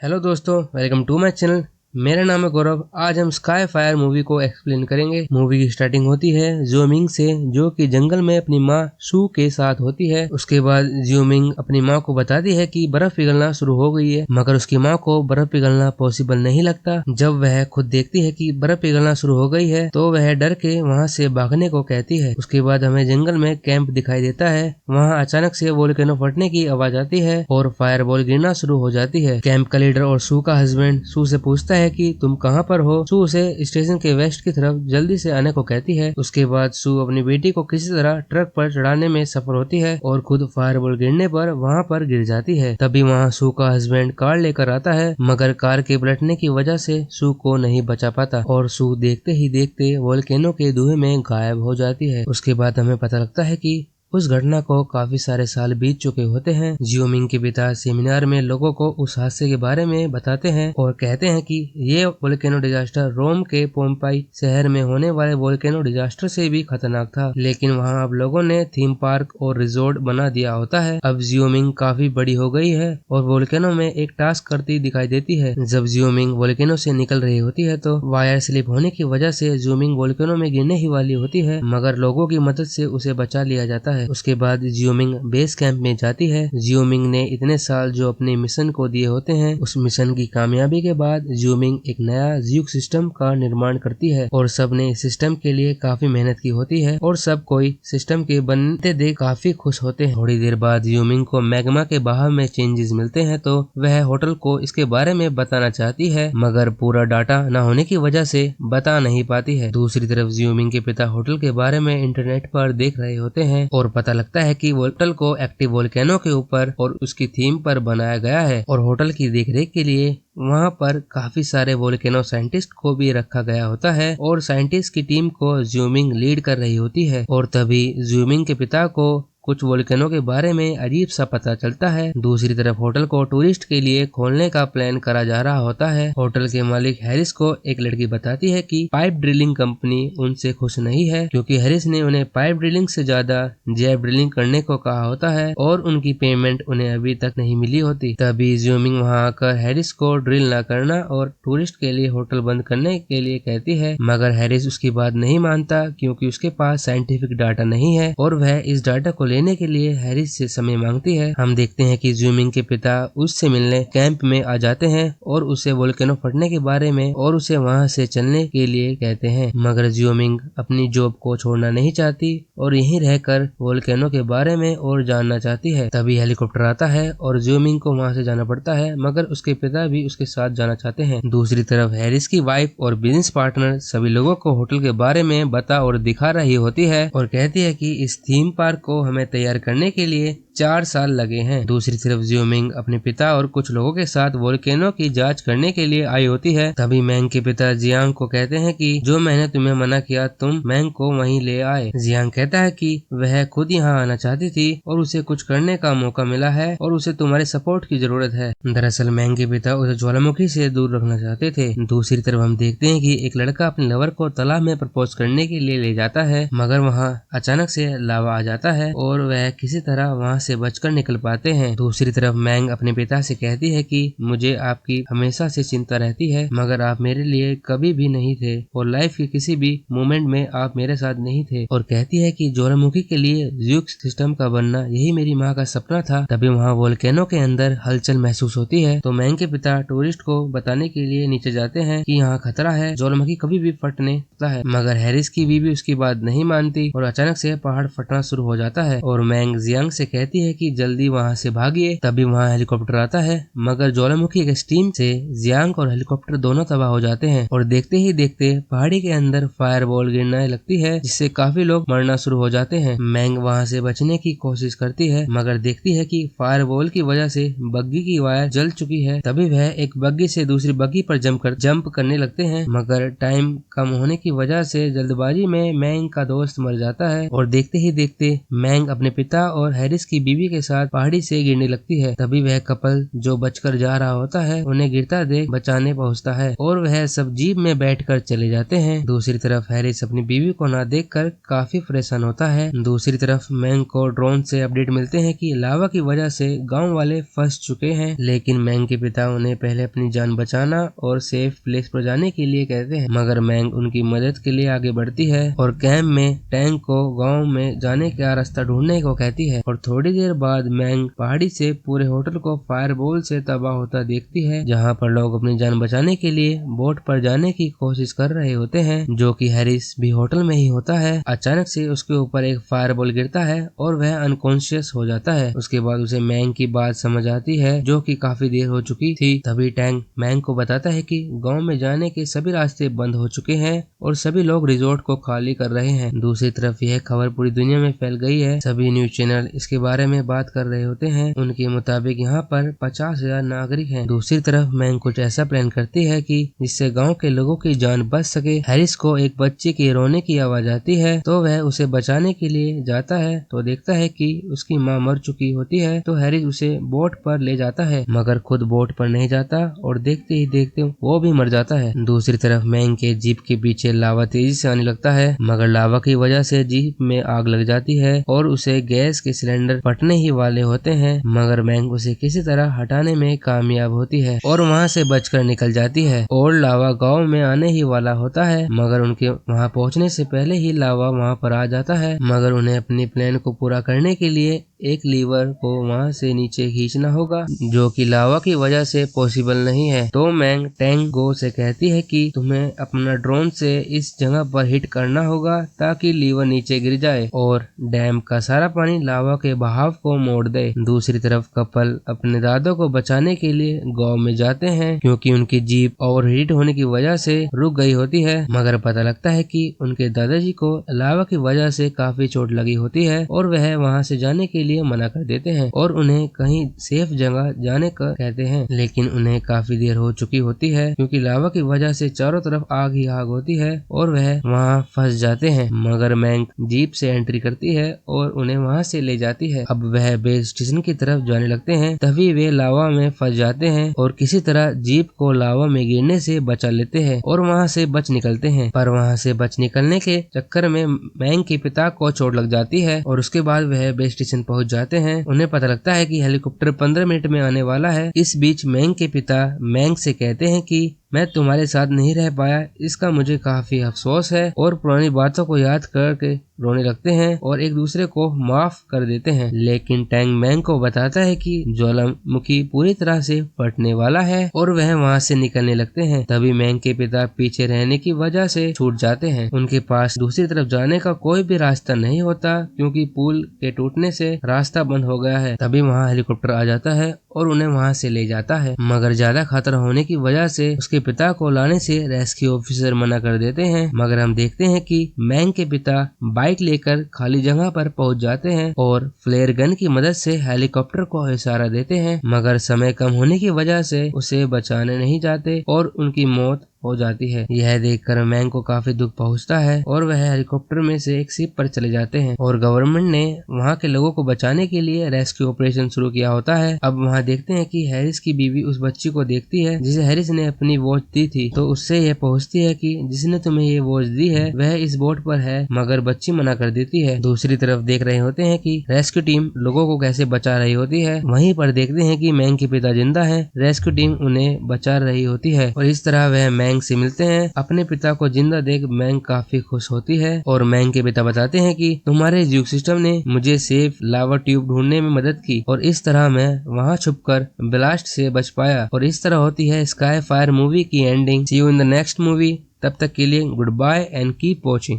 Hello दोस्तों, welcome to my channel. मेरा नाम है गौरव। आज हम स्काई फायर मूवी को एक्सप्लेन करेंगे। मूवी की स्टार्टिंग होती है जियोमिंग से, जो कि जंगल में अपनी माँ सू के साथ होती है। उसके बाद जियोमिंग अपनी माँ को बताती है कि बर्फ पिघलना शुरू हो गई है, मगर उसकी माँ को बर्फ पिघलना पॉसिबल नहीं लगता। जब वह खुद देखती है कि बर्फ पिघलना शुरू हो गई है तो वह डर के वहाँ से भागने को कहती है। उसके बाद हमें जंगल में कैंप दिखाई देता है। वहाँ अचानक से वोल्केनो फटने की आवाज आती है और फायरबॉल गिरना शुरू हो जाती है। कैंप का लीडर और सू का हस्बैंड सू से पूछता है कि तुम कहां पर हो। सू उसे स्टेशन के वेस्ट की तरफ जल्दी से आने को कहती है। उसके बाद सू अपनी बेटी को किसी तरह ट्रक पर चढ़ाने में सफल होती है और खुद फायरबॉल गिरने पर वहां पर गिर जाती है। तभी वहां सू का हस्बैंड कार लेकर आता है, मगर कार के पलटने की वजह से सू को नहीं बचा पाता और सू देखते ही देखते वोल्केनो के धुएं में गायब हो जाती है। उसके बाद हमें पता लगता है कि उस घटना को काफी सारे साल बीत चुके होते हैं। जियोमिंग के पिता सेमिनार में लोगों को उस हादसे के बारे में बताते हैं और कहते हैं कि ये वोल्केनो डिजास्टर रोम के पोम्पाई शहर में होने वाले वोल्केनो डिजास्टर से भी खतरनाक था, लेकिन वहां अब लोगों ने थीम पार्क और रिजोर्ट बना दिया होता है। अब जियोमिंग काफी बड़ी हो गई है और वोल्केनो में एक टास्क करती दिखाई देती है। जब जियोमिंग वोल्केनो से निकल रही होती है तो वायर स्लिप होने की वजह से जियोमिंग वोल्केनो में गिरने ही वाली होती है, मगर लोगों की मदद से उसे बचा लिया जाता है। उसके बाद जियोमिंग बेस कैंप में जाती है। जियोमिंग ने इतने साल जो अपने मिशन को दिए होते हैं, उस मिशन की कामयाबी के बाद जियोमिंग एक नया ज्यूक सिस्टम का निर्माण करती है और सबने इस सिस्टम के लिए काफी मेहनत की होती है और सब कोई सिस्टम के बनते देख काफी खुश होते हैं। थोड़ी देर बाद जियोमिंग को मैग्मा के बहाव में चेंजेस मिलते हैं तो वह होटल को इसके बारे में बताना चाहती है, मगर पूरा डाटा न होने की वजह से बता नहीं पाती है। दूसरी तरफ जियोमिंग के पिता होटल के बारे में इंटरनेट पर देख रहे होते हैं और पता लगता है कि होटल को एक्टिव वोल्केनो के ऊपर और उसकी थीम पर बनाया गया है और होटल की देखरेख के लिए वहां पर काफी सारे वोल्केनो साइंटिस्ट को भी रखा गया होता है और साइंटिस्ट की टीम को जियोमिंग लीड कर रही होती है। और तभी जियोमिंग के पिता को कुछ वोल्केनो के बारे में अजीब सा पता चलता है। दूसरी तरफ होटल को टूरिस्ट के लिए खोलने का प्लान करा जा रहा होता है। होटल के मालिक हैरिस को एक लड़की बताती है कि पाइप ड्रिलिंग कंपनी उनसे खुश नहीं है, क्योंकि हैरिस ने उन्हें पाइप ड्रिलिंग से ज्यादा जैब ड्रिलिंग करने को कहा होता है और उनकी पेमेंट उन्हें अभी तक नहीं मिली होती। तभी जियोमिंग वहां आकर हैरिस को ड्रिल न करना और टूरिस्ट के लिए होटल बंद करने के लिए कहती है, मगर हैरिस उसकी बात नहीं मानता क्योंकि उसके पास साइंटिफिक डाटा नहीं है और वह इस डाटा को लेने के लिए हैरिस से समय मांगती है। हम देखते हैं कि जियोमिंग के पिता उससे मिलने कैंप में आ जाते हैं और उसे वोल्केनो फटने के बारे में और उसे वहां से चलने के लिए कहते हैं, मगर जियोमिंग अपनी जॉब को छोड़ना नहीं चाहती और यहीं रहकर वोल्केनो के बारे में और जानना चाहती है। तभी हेलीकॉप्टर आता है और जियोमिंग को वहां से जाना पड़ता है, मगर उसके पिता भी उसके साथ जाना चाहते हैं। दूसरी तरफ हैरिस की वाइफ और बिजनेस पार्टनर सभी लोगों को होटल के बारे में बता और दिखा रही होती है और कहती है कि इस थीम पार्क को हमें तैयार करने के लिए 4 साल लगे हैं। दूसरी तरफ जियोमिंग अपने पिता और कुछ लोगों के साथ वोल्केनो की जांच करने के लिए आई होती है। तभी मैंग के पिता जियांग को कहते हैं कि जो मैंने तुम्हें मना किया तुम मैंग को वहीं ले आए। जियांग कहता है कि वह खुद यहाँ आना चाहती थी और उसे कुछ करने का मौका मिला है और उसे तुम्हारे सपोर्ट की जरूरत है। दरअसल मैंग के पिता उसे ज्वालामुखी से दूर रखना चाहते थे। दूसरी तरफ हम देखते हैं कि एक लड़का अपने लवर को तालाब में प्रपोज करने के लिए ले जाता है, मगर वहाँ अचानक से लावा आ जाता है और वह किसी तरह वहाँ से बचकर निकल पाते हैं। दूसरी तरफ मैंग अपने पिता से कहती है कि मुझे आपकी हमेशा से चिंता रहती है, मगर आप मेरे लिए कभी भी नहीं थे और लाइफ के किसी भी मोमेंट में आप मेरे साथ नहीं थे, और कहती है कि ज्वालामुखी के लिए ज्यूक सिस्टम का बनना यही मेरी माँ का सपना था। तभी वहाँ वोल्केनो के अंदर हलचल महसूस होती है तो मैंग के पिता टूरिस्ट को बताने के लिए नीचे जाते हैं कि यहाँ खतरा है, ज्वालामुखी कभी भी फटने सकता है, मगर हैरिस की बीवी उसकी बात नहीं मानती और अचानक से पहाड़ फटना शुरू हो जाता है और मैंग जियांग से कहती है कि जल्दी वहां से भागिए। तभी वहां हेलीकॉप्टर आता है, मगर ज्वालामुखी के स्टीम से जियांग और हेलीकॉप्टर दोनों तबाह हो जाते हैं और देखते ही देखते पहाड़ी के अंदर फायरबॉल गिरने लगती है, जिससे काफी लोग मरना शुरू हो जाते हैं। मैंग वहां से बचने की कोशिश करती है, मगर देखती है कि फायरबॉल की वजह से बग्गी की वायर जल चुकी है। तभी वह एक बग्गी से दूसरी बग्गी पर जंप करने लगते हैं, मगर टाइम कम होने की वजह से जल्दबाजी में मैंग का दोस्त मर जाता है और देखते ही देखते मैंग अपने पिता और हैरिस की बीवी के साथ पहाड़ी से गिरने लगती है। तभी वह कपल जो बचकर जा रहा होता है उन्हें गिरता देख बचाने पहुंचता है और वह सब जीप में बैठकर चले जाते हैं। दूसरी तरफ हैरिस अपनी बीवी को ना देखकर काफी परेशान होता है। दूसरी तरफ मैंग को ड्रोन से अपडेट मिलते हैं कि लावा की वजह से गांव वाले फंस चुके हैं, लेकिन मैंग के पिता उन्हें पहले अपनी जान बचाना और सेफ प्लेस पर जाने के लिए कहते हैं। मगर मैंग उनकी मदद के लिए आगे बढ़ती है और कैंप में टैंक को गांव में जाने का रास्ता ढूंढने को कहती है। और थोड़ी देर बाद मैंग पहाड़ी से पूरे होटल को फायरबॉल से तबाह होता देखती है, जहां पर लोग अपनी जान बचाने के लिए बोट पर जाने की कोशिश कर रहे होते हैं, जो कि हैरिस भी होटल में ही होता है। अचानक से उसके ऊपर एक फायरबॉल गिरता है और वह अनकॉन्शियस हो जाता है। उसके बाद उसे मैंग की बात समझ आती है, जो कि काफी देर हो चुकी थी। तभी टैंक मैंग को बताता है कि गांव में जाने के सभी रास्ते बंद हो चुके हैं और सभी लोग रिजॉर्ट को खाली कर रहे हैं। दूसरी तरफ यह खबर पूरी दुनिया में फैल गई है। सभी न्यूज चैनल इसके बारे में बात कर रहे होते हैं। उनके मुताबिक यहाँ पर 50,000 नागरिक हैं। दूसरी तरफ मैंग कुछ ऐसा प्लान करती है कि जिससे गांव के लोगों की जान बच सके। हैरिस को एक बच्चे के रोने की आवाज आती है, तो वह उसे बचाने के लिए जाता है तो देखता है कि उसकी माँ मर चुकी होती है। तो हैरिस उसे बोट पर ले जाता है, मगर खुद बोट पर नहीं जाता और देखते ही देखते वो भी मर जाता है। दूसरी तरफ मैंग के जीप के पीछे लावा तेजी से आने लगता है, मगर लावा की वजह से जीप में आग लग जाती है और उसे गैस के सिलेंडर फटने ही वाले होते हैं। मगर मैंग उसे किसी तरह हटाने में कामयाब होती है और वहाँ से बचकर निकल जाती है। और लावा गांव में आने ही वाला होता है, मगर उनके वहाँ पहुँचने से पहले ही लावा वहाँ पर आ जाता है। मगर उन्हें अपनी प्लान को पूरा करने के लिए एक लीवर को वहाँ से नीचे खींचना होगा, जो कि लावा की वजह से पॉसिबल नहीं है। तो मैंग टैंक गो से कहती है कि तुम्हें अपना ड्रोन से इस जगह पर हिट करना होगा ताकि लीवर नीचे गिर जाए और डैम का सारा पानी लावा के बहाव को मोड़ दे। दूसरी तरफ कपल अपने दादा को बचाने के लिए गांव में जाते हैं, क्योंकि उनकी जीप ओवरहीट होने की वजह से रुक गई होती है। मगर पता लगता है कि उनके दादाजी को लावा की वजह से काफी चोट लगी होती है और वह वहाँ से जाने के लिए मना कर देते हैं और उन्हें कहीं सेफ जगह जाने का कहते हैं। लेकिन उन्हें काफी देर हो चुकी होती है, क्योंकि लावा की वजह से चारों तरफ आग ही आग होती है और वह वहाँ फंस जाते हैं। मगर मैंग जीप से एंट्री करती है और उन्हें वहाँ से ले जाती है। अब वह बेस स्टेशन की तरफ जाने लगते हैं, तभी वे लावा में फंस जाते हैं और किसी तरह जीप को लावा में गिरने से बचा लेते हैं और वहाँ से बच निकलते हैं। पर वहाँ से बच निकलने के चक्कर में मैंग के पिता को चोट लग जाती है और उसके बाद वह बेस स्टेशन पहुँच जाते हैं। उन्हें पता लगता है कि हेलीकॉप्टर 15 मिनट में आने वाला है। इस बीच मैंग के पिता मैंग से कहते हैं कि मैं तुम्हारे साथ नहीं रह पाया, इसका मुझे काफी अफसोस है, और पुरानी बातों को याद करके रोने लगते हैं और एक दूसरे को माफ कर देते हैं। लेकिन टैंग मैंग को बताता है कि ज्वालामुखी पूरी तरह से फटने वाला है और वह वहां से निकलने लगते हैं। तभी मैंग के पिता पीछे रहने की वजह से छूट जाते हैं। उनके पास दूसरी तरफ जाने का कोई भी रास्ता नहीं होता, क्योंकि पुल के टूटने से रास्ता बंद हो गया है। तभी वहाँ हेलीकॉप्टर आ जाता है और उन्हें वहां से ले जाता है, मगर ज्यादा खतरा होने की वजह से उसके पिता को लाने से रेस्क्यू ऑफिसर मना कर देते हैं। मगर हम देखते हैं कि मैंग के पिता बाइक लेकर खाली जगह पर पहुंच जाते हैं और फ्लेयर गन की मदद से हेलीकॉप्टर को इशारा देते हैं, मगर समय कम होने की वजह से उसे बचाने नहीं जाते और उनकी मौत हो जाती है। यह देखकर मैंग को काफी दुख पहुंचता है और वह हेलीकॉप्टर में से एक शिप पर चले जाते हैं और गवर्नमेंट ने वहां के लोगों को बचाने के लिए रेस्क्यू ऑपरेशन शुरू किया होता है। अब वहां देखते हैं कि हैरिस की बीवी उस बच्ची को देखती है जिसे हैरिस ने अपनी वॉच दी थी, तो उससे यह पूछती है कि जिसने तुम्हें ये वॉच दी है वह इस बोट पर है, मगर बच्ची मना कर देती है। दूसरी तरफ देख रहे होते हैं कि रेस्क्यू टीम लोगों को कैसे बचा रही होती है। वहीं पर देखते हैं कि मैंग के पिता जिंदा है, रेस्क्यू टीम उन्हें बचा रही होती है और इस तरह वह मैंग से मिलते हैं। अपने पिता को जिंदा देख मैंग काफी खुश होती है और मैंग के पिता बताते हैं कि तुम्हारे ज्यूक सिस्टम ने मुझे सेफ लावा ट्यूब ढूंढने में मदद की और इस तरह मैं वहां छुपकर ब्लास्ट से बच पाया। और इस तरह होती है स्काई फायर मूवी की ending. See you in the next movie, तब तक के लिए good bye and keep watching.